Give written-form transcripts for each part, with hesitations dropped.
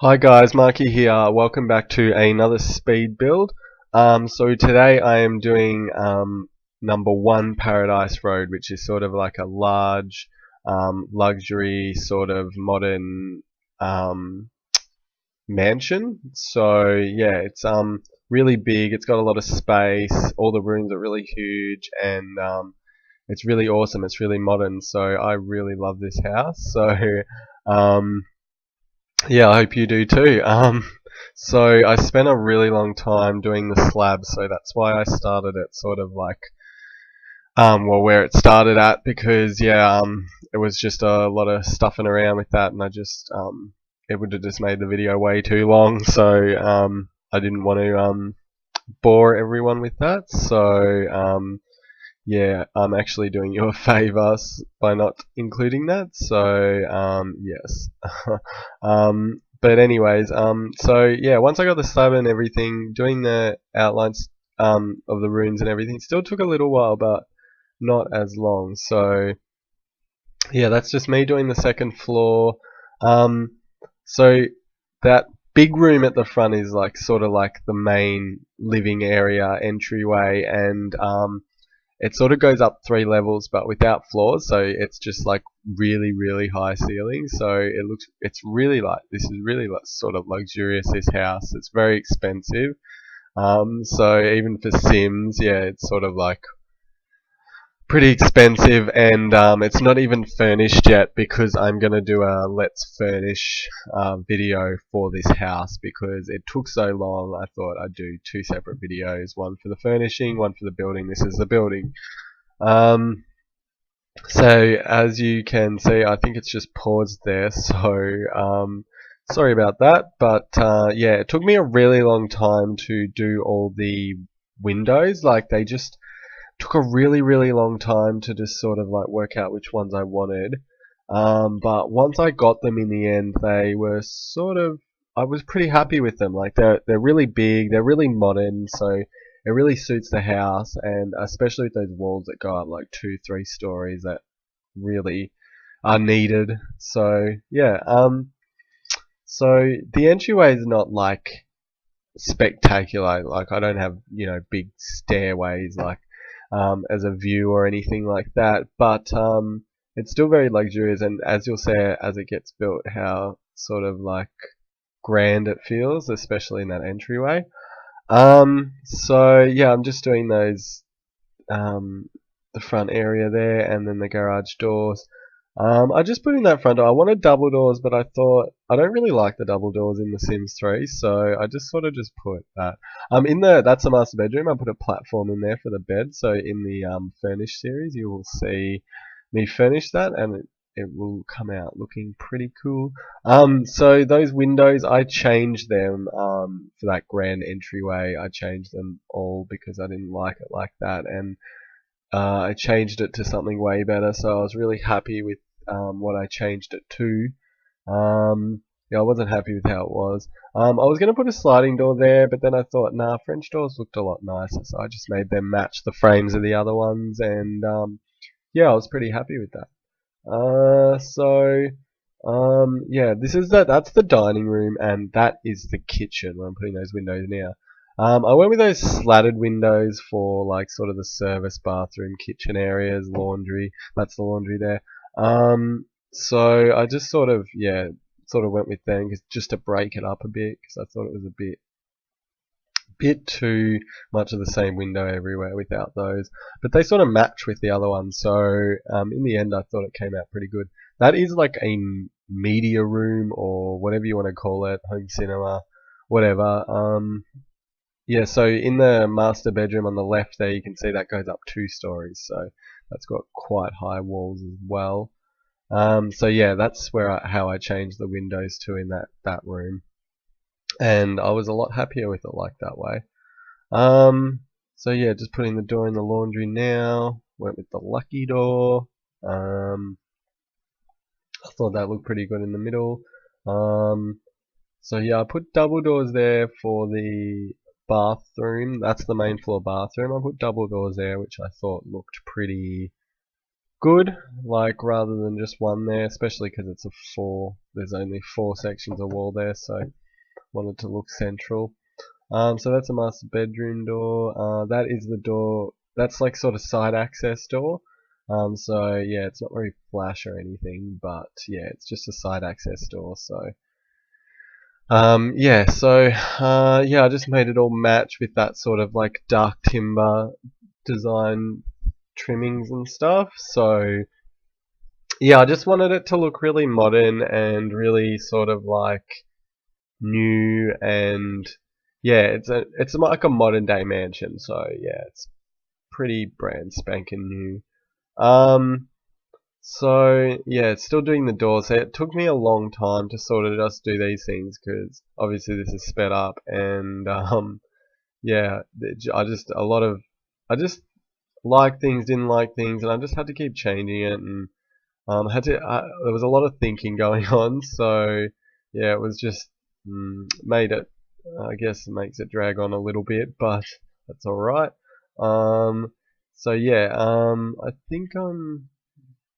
Hi guys, Marky here. Welcome back to another speed build. So today I am doing number 1 Paradise Road, which is sort of like a large luxury sort of modern um, mansion. So yeah, it's really big. It's got a lot of space. All the rooms are really huge, and it's really awesome. It's really modern. So I really love this house. So um, yeah, I hope you do too. So I spent a really long time doing the slab, so that's why I started it sort of like, well, where it started at, because yeah, it was just a lot of stuffing around with that, and it would have just made the video way too long, so I didn't want to bore everyone with that. So yeah, I'm actually doing you a favor by not including that. So yes. But anyways, so yeah, once I got the slab and everything, doing the outlines of the rooms and everything still took a little while, but not as long. So yeah, that's just me doing the second floor. Um, so that big room at the front is like sort of like the main living area entryway, and it sort of goes up 3 levels, but without floors, so it's just like really, really high ceilings. So it's really like, this is really like sort of luxurious. This house, it's very expensive. So even for Sims, yeah, it's sort of like pretty expensive, and it's not even furnished yet because I'm gonna do a let's furnish video for this house because it took so long. I thought I'd do 2 separate videos, one for the furnishing, one for the building. This is the building. Um, so as you can see, I think it's just paused there. So sorry about that, but yeah, it took me a really long time to do all the windows. Like they just took a really, really long time to just sort of like work out which ones I wanted. But once I got them in the end, they were sort of, I was pretty happy with them. Like they're really big, they're really modern, so it really suits the house, and especially with those walls that go up like 2, 3 stories that really are needed. So yeah, so the entryway is not like spectacular. Like I don't have big stairways like as a view or anything like that, but it's still very luxurious. And as you'll see as it gets built, how sort of like grand it feels, especially in that entryway. So yeah, I'm just doing those um, the front area there, and then the garage doors. I just put in that front door. I wanted double doors, but I thought I don't really like the double doors in The Sims 3, so I just sort of just put that. That's a master bedroom. I put a platform in there for the bed. So in the furnished series, you will see me furnish that, and it will come out looking pretty cool. So those windows, I changed them for that grand entryway. I changed them all because I didn't like it like that, and I changed it to something way better. So I was really happy with what I changed it to. Yeah, I wasn't happy with how it was. I was going to put a sliding door there, but then I thought, nah, French doors looked a lot nicer, so I just made them match the frames of the other ones, and yeah, I was pretty happy with that. Yeah, that's the dining room, and that is the kitchen where I'm putting those windows now. I went with those slatted windows for like sort of the service bathroom, kitchen areas, laundry. That's the laundry there. So I just sort of, yeah, sort of went with them just to break it up a bit, because I thought it was a bit too much of the same window everywhere without those. But they sort of match with the other ones, so in the end I thought it came out pretty good. That is like a media room, or whatever you want to call it, home cinema, whatever. Yeah, so in the master bedroom on the left there, you can see that goes up 2 stories, so that's got quite high walls as well. So yeah, that's how I changed the windows to in that room, and I was a lot happier with it like that way. Um, so yeah, just putting the door in the laundry now. Went with the lucky door. Um, I thought that looked pretty good in the middle. Um, so yeah, I put double doors there for the bathroom. That's the main floor bathroom. I put double doors there, which I thought looked pretty good, like rather than just one there, especially because it's a four. There's only four sections of wall there, so wanted to look central. So that's a master bedroom door. That is the door. That's like sort of side access door. So yeah, it's not very flash or anything, but yeah, it's just a side access door. So yeah, I just made it all match with that sort of like dark timber design trimmings and stuff. So yeah, I just wanted it to look really modern and really sort of like new, and yeah, it's like a modern day mansion. So yeah, it's pretty brand spanking new. So yeah, it's still doing the doors. It took me a long time to sort of just do these things because obviously this is sped up, and yeah, I just like things, didn't like things, and I just had to keep changing it, and there was a lot of thinking going on. So yeah, it was just made it. I guess it makes it drag on a little bit, but that's all right. So yeah, I think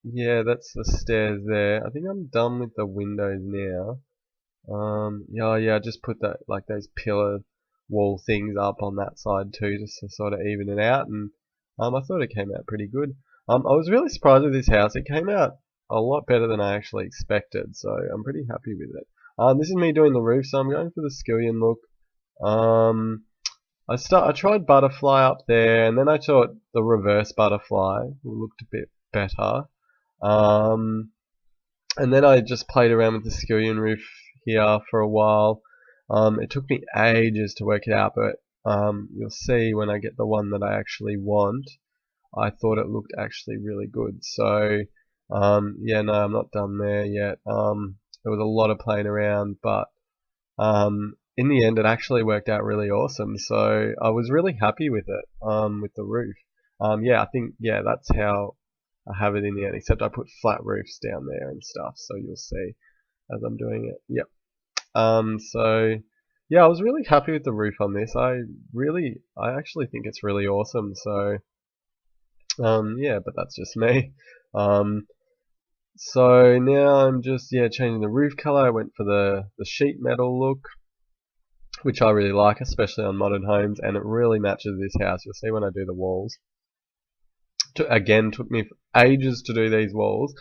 yeah, that's the stairs there. I think I'm done with the windows now. Yeah, I just put that like those pillar wall things up on that side too, just to sort of even it out, and I thought it came out pretty good. I was really surprised with this house. It came out a lot better than I actually expected, so I'm pretty happy with it. This is me doing the roof, so I'm going for the skillion look. Um, I tried butterfly up there, and then I thought the reverse butterfly looked a bit better. Um, and then I just played around with the skillion roof here for a while. It took me ages to work it out, but you'll see when I get the one that I actually want. I thought it looked actually really good. So yeah, no, I'm not done there yet. There was a lot of playing around, but in the end, it actually worked out really awesome. So I was really happy with it, with the roof. Yeah, I think yeah, that's how I have it in the end. Except I put flat roofs down there and stuff, so you'll see as I'm doing it. Yep. So yeah, I was really happy with the roof on this. I actually think it's really awesome. So yeah, but that's just me. Um, so now I'm just yeah changing the roof color. I went for the sheet metal look, which I really like, especially on modern homes, and it really matches this house. You'll see when I do the walls. Again, took me ages to do these walls.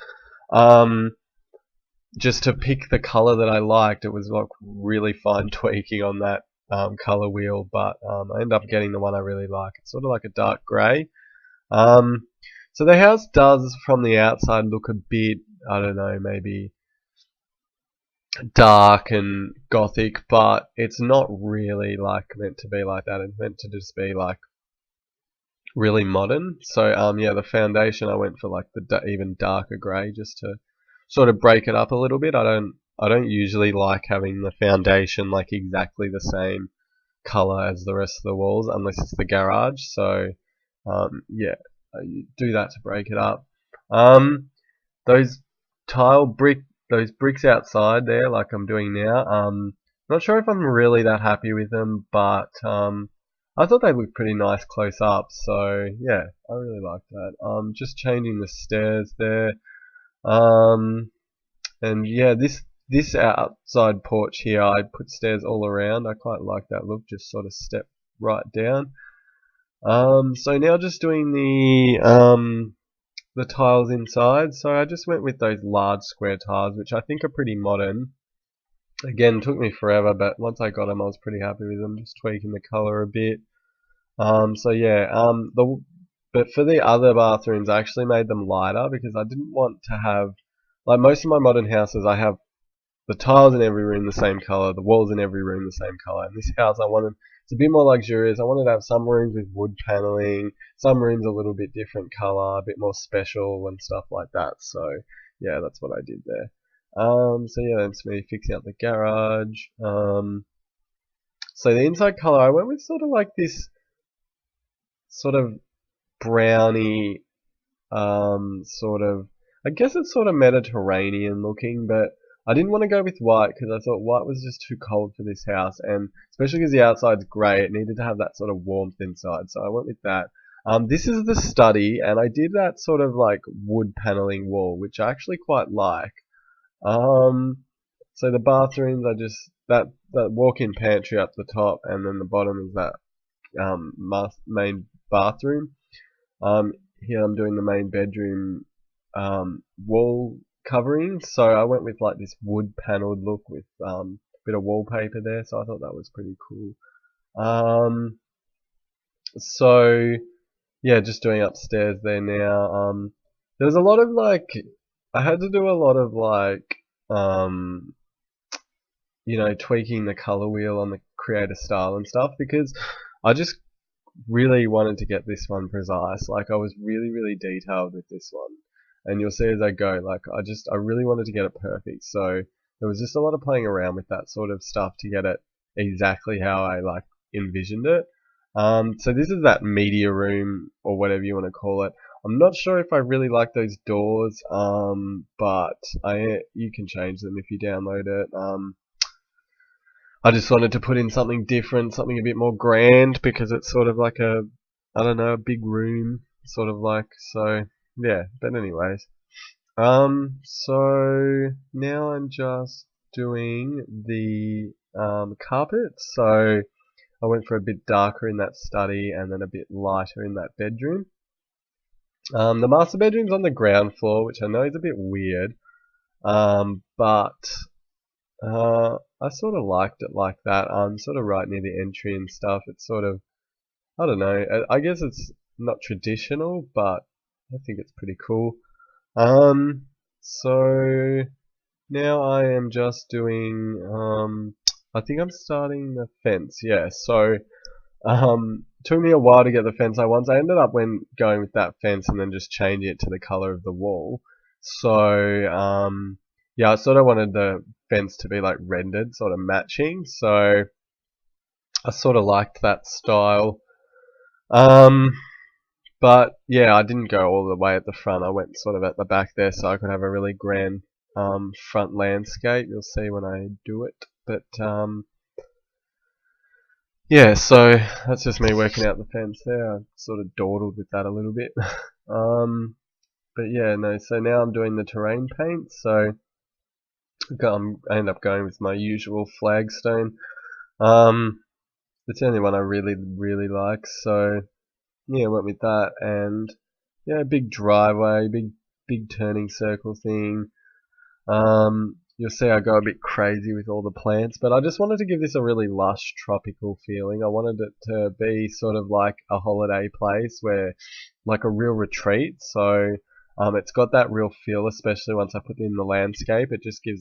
Um, just to pick the color that I liked. It was like really fine tweaking on that color wheel, but I ended up getting the one I really like. It's sort of like a dark grey. Um, so the house does, from the outside, look a bit, I don't know, maybe dark and gothic, but it's not really like meant to be like that. It's meant to just be like really modern. So yeah, the foundation I went for like the even darker grey just to sort of break it up a little bit. I don't usually like having the foundation like exactly the same color as the rest of the walls unless it's the garage. So yeah, you do that to break it up. Those tile brick those bricks outside there, like I'm doing now. Not sure if I'm really that happy with them, but I thought they looked pretty nice close up. So yeah, I really like that. Just changing the stairs there. Um, and yeah, this outside porch here, I put stairs all around. I quite like that look. Just sort of step right down. So now just doing the tiles inside. So I just went with those large square tiles, which I think are pretty modern. Again, took me forever, but once I got them, I was pretty happy with them. Just tweaking the color a bit. So yeah, but for the other bathrooms, I actually made them lighter because I didn't want to have, like most of my modern houses, I have the tiles in every room the same color, the walls in every room the same color. In this house, I wanted it's a bit more luxurious. I wanted to have some rooms with wood paneling, some rooms a little bit different color, a bit more special and stuff like that. So yeah, that's what I did there. So yeah, that's me fixing up the garage. So the inside color, I went with sort of like this sort of browny, sort of, I guess it's sort of Mediterranean looking, but I didn't want to go with white because I thought white was just too cold for this house, and especially because the outside's grey, it needed to have that sort of warmth inside, so I went with that. This is the study, and I did that sort of like wood paneling wall, which I actually quite like. Um, so the bathrooms are just that walk-in pantry up the top, and then the bottom is that main bathroom. Here I'm doing the main bedroom wall covering, so I went with like this wood paneled look with a bit of wallpaper there, so I thought that was pretty cool. So yeah, just doing upstairs there now. There's a lot of like, I had to do a lot of like, um, tweaking the color wheel on the creator style and stuff because I just really wanted to get this one precise. Like I was really, really detailed with this one. And you'll see as I go, like I really wanted to get it perfect. So there was just a lot of playing around with that sort of stuff to get it exactly how I like envisioned it. So this is that media room or whatever you want to call it. I'm not sure if I really like those doors, but you can change them if you download it. I just wanted to put in something different, something a bit more grand because it's sort of like I don't know, a big room, sort of like, so yeah, but anyways. So now I'm just doing the carpet. So I went for a bit darker in that study and then a bit lighter in that bedroom. The master bedroom's on the ground floor, which I know is a bit weird, but I sort of liked it like that. Sort of right near the entry and stuff. It's sort of, I don't know. I guess it's not traditional, but I think it's pretty cool. So now I am just doing. I think I'm starting the fence. Yeah. So took me a while to get the fence I want. I ended up going with that fence and then just changing it to the color of the wall. So yeah, I sort of wanted the fence to be like rendered, sort of matching. So I sort of liked that style. Um, but yeah, I didn't go all the way at the front. I went sort of at the back there so I could have a really grand front landscape. You'll see when I do it. But yeah, so that's just me working out the fence there. I sort of dawdled with that a little bit. But yeah, no, so now I'm doing the terrain paint. So I end up going with my usual flagstone. It's the only one I really, really like. So yeah, went with that, and yeah, big driveway, big turning circle thing. You'll see I go a bit crazy with all the plants, but I just wanted to give this a really lush tropical feeling. I wanted it to be sort of like a holiday place where, like a real retreat. So, it's got that real feel, especially once I put in the landscape. It just gives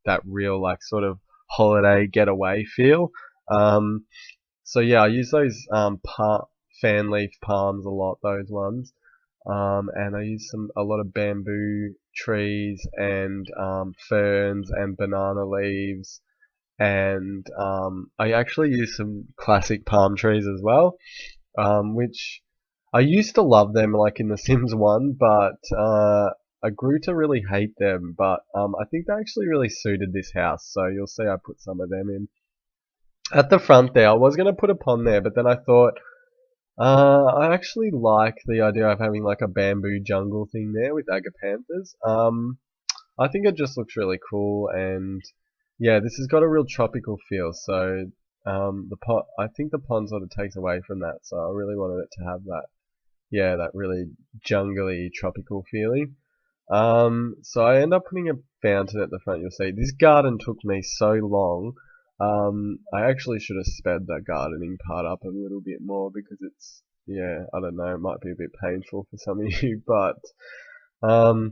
that real like sort of holiday getaway feel. So yeah, I use those fan leaf palms a lot, those ones. And I use a lot of bamboo trees and ferns and banana leaves, and I actually use some classic palm trees as well, which I used to love them like in The Sims 1, but I grew to really hate them. But I think they actually really suited this house, so you'll see I put some of them in. At the front there, I was going to put a pond there, but then I thought I actually like the idea of having like a bamboo jungle thing there with agapanthus. I think it just looks really cool, and yeah, this has got a real tropical feel. So I think the pond sort of takes away from that. So I really wanted it to have that, yeah, that really jungly tropical feeling. So I end up putting a fountain at the front. You'll see this garden took me so long. I actually should have sped that gardening part up a little bit more because it's, yeah, I don't know, it might be a bit painful for some of you, but um,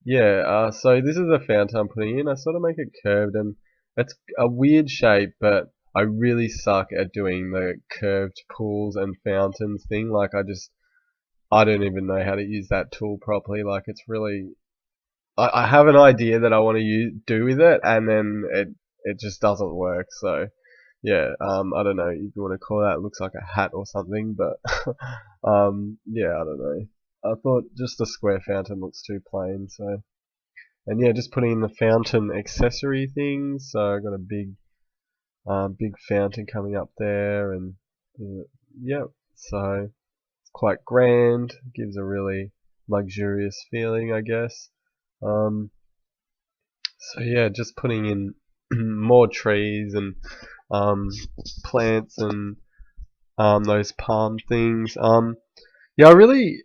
yeah. So this is a fountain I'm putting in. I sort of make it curved, and it's a weird shape, but I really suck at doing the curved pools and fountains thing. Like I don't even know how to use that tool properly. Like it's really, I have an idea that I want to do with it, and then it just doesn't work. So yeah, I don't know if you want to call that. It looks like a hat or something, but yeah, I don't know. I thought just the square fountain looks too plain. So, and yeah, just putting in the fountain accessory things. So I got a big fountain coming up there, and yeah, so quite grand, gives a really luxurious feeling, I guess. So yeah, just putting in more trees and um, plants and those palm things. Yeah, I really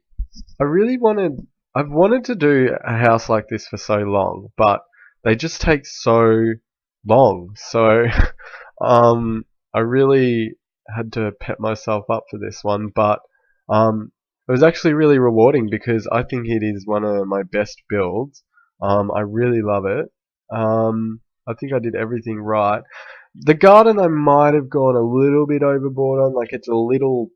I've wanted to do a house like this for so long, but they just take so long. So, um, I really had to pep myself up for this one, but it was actually really rewarding because I think it is one of my best builds. I really love it. I think I did everything right. The garden I might have gone a little bit overboard on, like it's a little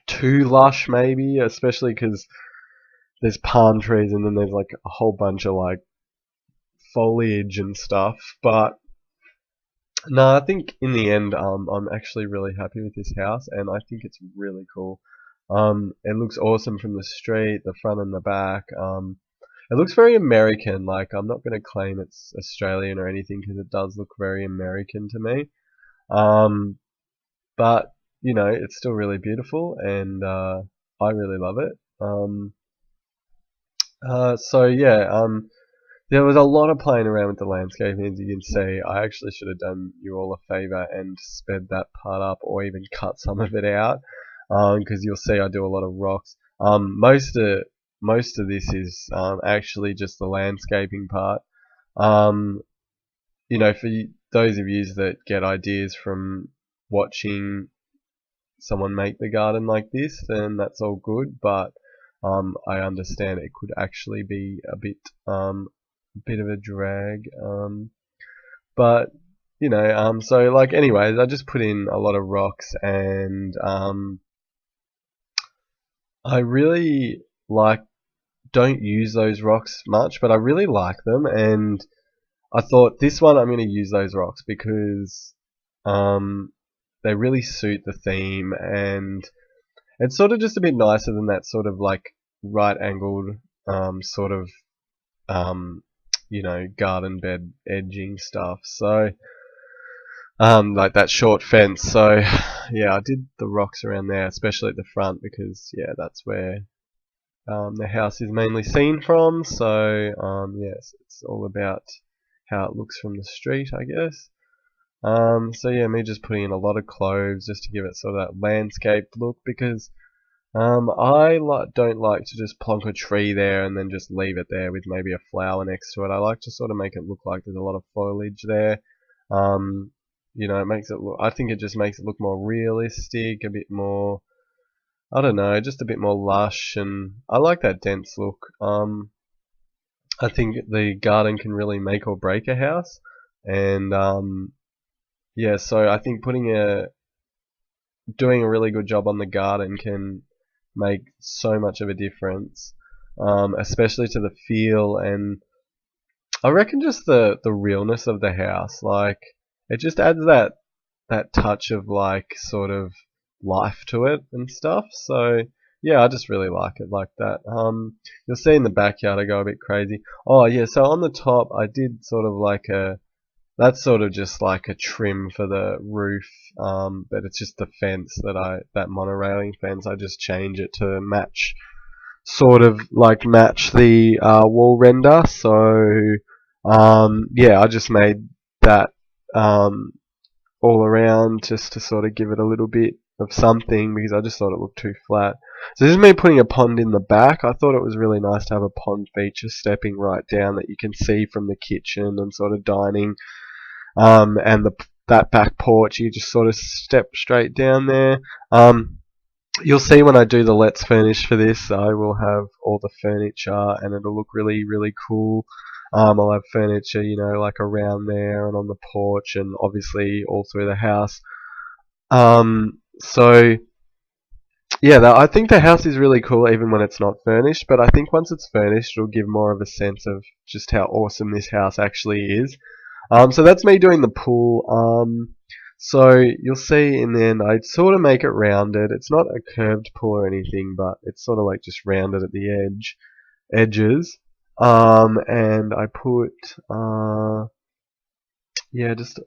too lush maybe, especially because there's palm trees and then there's like a whole bunch of like foliage and stuff. But no, I think in the end, I'm actually really happy with this house, and I think it's really cool. It looks awesome from the street, the front and the back. It looks very American. Like I'm not going to claim it's Australian or anything because it does look very American to me. Um, but you know, it's still really beautiful, and I really love it. So yeah, there was a lot of playing around with the landscaping, as you can see. I actually should have done you all a favour and sped that part up, or even cut some of it out, because you'll see I do a lot of rocks. Most of this is actually just the landscaping part. Um, you know, for those of you that get ideas from watching someone make the garden like this, then that's all good. But I understand it could actually be a bit of a drag. But you know, so like, anyways, I just put in a lot of rocks, and I really like don't use those rocks much, but I really like them, and I thought this one I'm going to use those rocks because um, they really suit the theme, and it's sort of just a bit nicer than that sort of like right angled sort of um, you know, garden bed edging stuff. So like that short fence. So yeah, I did the rocks around there, especially at the front because yeah, that's where the house is mainly seen from. So yes, it's all about how it looks from the street, I guess. So yeah, me just putting in a lot of cloves just to give it sort of that landscaped look because don't like to just plonk a tree there and then just leave it there with maybe a flower next to it. I like to sort of make it look like there's a lot of foliage there. Um, you know, it makes it look. I think it just makes it look more realistic, a bit more. I don't know, just a bit more lush, and I like that dense look. I think the garden can really make or break a house, and yeah, so I think doing a really good job on the garden can make so much of a difference, especially to the feel and I reckon just the realness of the house. Like it just adds that touch of like sort of life to it and stuff. So yeah, I just really like it like that. You'll see in the backyard I go a bit crazy. Oh yeah, so on the top I did sort of like that's sort of just like a trim for the roof, but it's just the fence that monorailing fence. I just change it to match, sort of like match the wall render. So yeah, I just made that um, all around just to sort of give it a little bit of something because I just thought it looked too flat. So this is me putting a pond in the back. I thought it was really nice to have a pond feature stepping right down that you can see from the kitchen and sort of dining. And that back porch, you just sort of step straight down there. You'll see when I do the Let's Furnish for this, I will have all the furniture and it'll look really, really cool. I'll have furniture, you know, like around there and on the porch and obviously all through the house. So yeah, I think the house is really cool even when it's not furnished, but I think once it's furnished, it'll give more of a sense of just how awesome this house actually is. So that's me doing the pool. So you'll see in the end, I sort of make it rounded. It's not a curved pool or anything, but it's sort of like just rounded at the edges. And I put, yeah, just,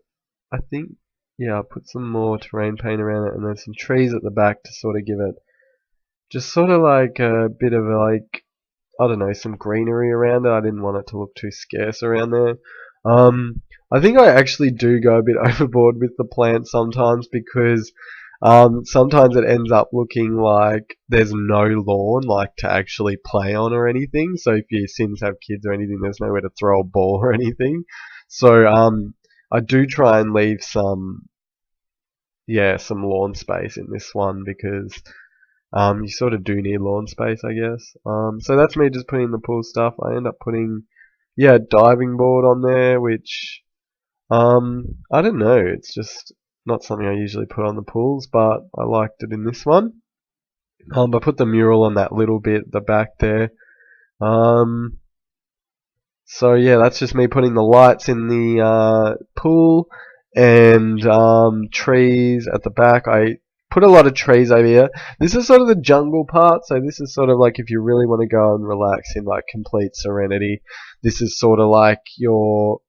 I think, yeah, I put some more terrain paint around it, and there's some trees at the back to sort of give it just sort of like a bit of like, I don't know, some greenery around it. I didn't want it to look too scarce around there. I think I actually do go a bit overboard with the plants sometimes because sometimes it ends up looking like there's no lawn like to actually play on or anything. So if your Sims have kids or anything, there's nowhere to throw a ball or anything. So I do try and leave some lawn space in this one because you sort of do need lawn space, I guess. So that's me just putting the pool stuff. I end up putting, diving board on there, which, I don't know. It's just not something I usually put on the pools, but I liked it in this one. I put the mural on that little bit at the back there. Um, so yeah, that's just me putting the lights in the pool and trees at the back. I put a lot of trees over here. This is sort of the jungle part, so this is sort of like if you really want to go and relax in like complete serenity. This is sort of like your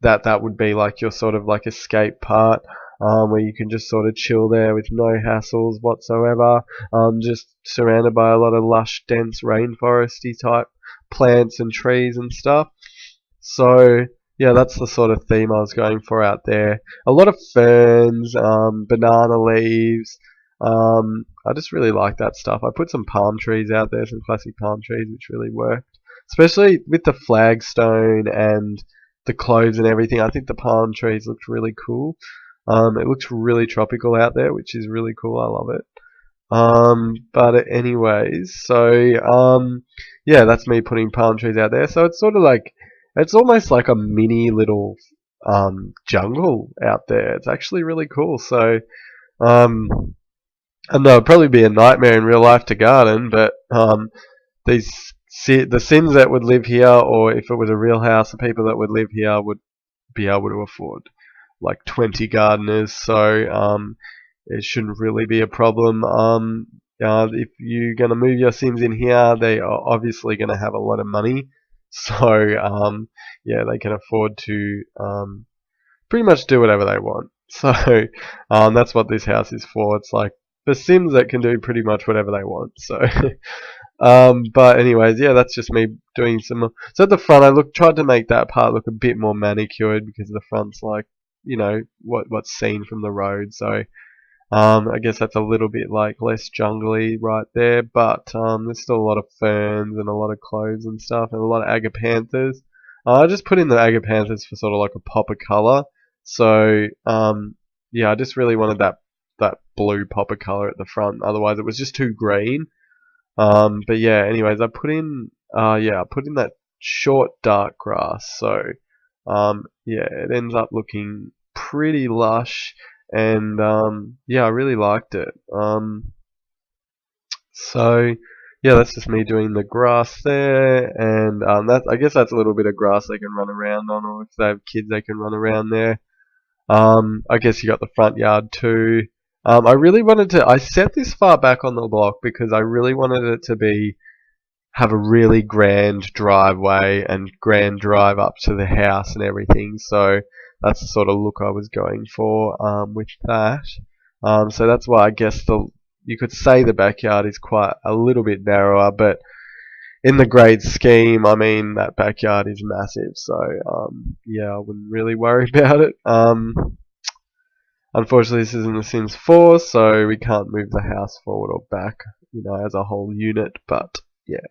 that would be like your sort of like escape part. Where you can just sort of chill there with no hassles whatsoever, just surrounded by a lot of lush, dense rainforesty type plants and trees and stuff. So yeah, that's the sort of theme I was going for out there. A lot of ferns, banana leaves. I just really like that stuff. I put some palm trees out there, some classic palm trees, which really worked, especially with the flagstone and the cloves and everything. I think the palm trees looked really cool. It looks really tropical out there, which is really cool. I love it. But anyways, so yeah, that's me putting palm trees out there. So it's sort of like, it's almost like a mini little jungle out there. It's actually really cool. So I know it'd probably be a nightmare in real life to garden, but the Sims that would live here, or if it was a real house, the people that would live here would be able to afford like 20 gardeners, so it shouldn't really be a problem. If you're going to move your Sims in here, they are obviously going to have a lot of money, so yeah, they can afford to pretty much do whatever they want. So that's what this house is for. It's like for Sims that can do pretty much whatever they want. So but anyways, yeah, that's just me doing some. So at the front, I tried to make that part look a bit more manicured because the front's like, what's seen from the road. So I guess that's a little bit like less jungly right there, but there's still a lot of ferns and a lot of cloves and stuff, and a lot of agapanthus. I just put in the agapanthus for sort of like a pop of color. So yeah, I just really wanted that blue pop of color at the front. Otherwise, it was just too green. But yeah, anyways, I put in that short dark grass. So yeah, it ends up looking pretty lush, and yeah, I really liked it. So yeah, that's just me doing the grass there, and I guess that's a little bit of grass they can run around on, or if they have kids, they can run around there. I guess you got the front yard too. I set this far back on the block because I really wanted it to have a really grand driveway and grand drive up to the house and everything. So that's the sort of look I was going for with that. So that's why I guess you could say the backyard is quite a little bit narrower, but in the great scheme, I mean, that backyard is massive. So yeah, I wouldn't really worry about it. Unfortunately, this isn't The Sims 4, so we can't move the house forward or back, as a whole unit. But yeah,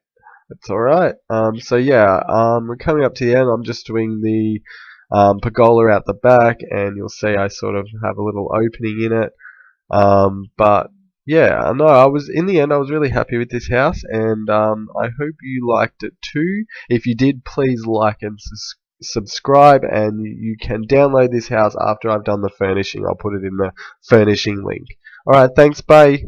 it's all right. So yeah, we're coming up to the end. I'm just doing the pergola out the back, and you'll see I sort of have a little opening in it. But yeah, I know in the end I was really happy with this house, and I hope you liked it too. If you did, please like and subscribe, and you can download this house after I've done the furnishing. I'll put it in the furnishing link. Alright, thanks, bye.